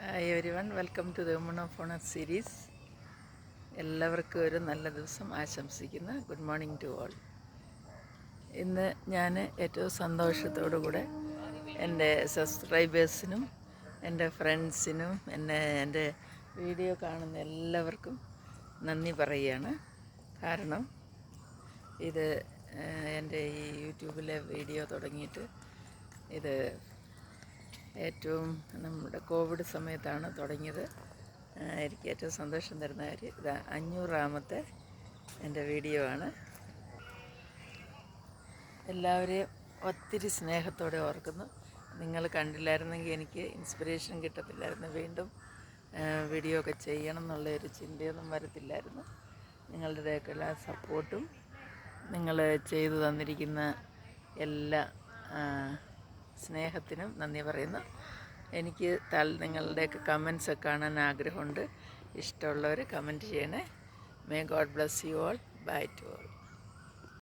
Hi everyone, welcome to the woman of honour series. എല്ലാവർക്കും ഒരു നല്ല ദിവസം ആശംസിക്കുന്നു. Good morning to all. ഇന്ന് ഞാൻ ഏറ്റവും സന്തോഷത്തോടു കൂടെ എൻ്റെ സബ്സ്ക്രൈബേഴ്സിനും എൻ്റെ ഫ്രണ്ട്സിനും എൻ്റെ വീഡിയോ കാണുന്ന എല്ലാവർക്കും നന്ദി പറയുകയാണ്. കാരണം ഇത് എൻ്റെ ഈ യൂട്യൂബിലെ വീഡിയോ തുടങ്ങിയിട്ട് ഇത് ഏറ്റവും നമ്മുടെ കോവിഡ് സമയത്താണ് തുടങ്ങിയത്. എനിക്ക് ഏറ്റവും സന്തോഷം തരുന്ന കാര്യം ഇത് 500ാമത്തെ എൻ്റെ വീഡിയോ ആണ്. എല്ലാവരെയും ഒത്തിരി സ്നേഹത്തോടെ ഓർക്കുന്നു. നിങ്ങൾ കണ്ടില്ലായിരുന്നെങ്കിൽ എനിക്ക് ഇൻസ്പിറേഷൻ കിട്ടത്തില്ലായിരുന്നു. വീണ്ടും വീഡിയോ ഒക്കെ ചെയ്യണം എന്നുള്ളൊരു ചിന്തയൊന്നും വരത്തില്ലായിരുന്നു. നിങ്ങളുടെയൊക്കെ എല്ലാ സപ്പോർട്ടും നിങ്ങൾ ചെയ്തു തന്നിരിക്കുന്ന എല്ലാ സ്നേഹത്തിനും നന്ദി പറയുന്നു. എനിക്ക് നിങ്ങളുടെയൊക്കെ കമൻസൊക്കെ കാണാൻ ആഗ്രഹമുണ്ട്. ഇഷ്ടമുള്ളവർ കമൻറ്റ് ചെയ്യണേ. May God bless you all. Bye to all.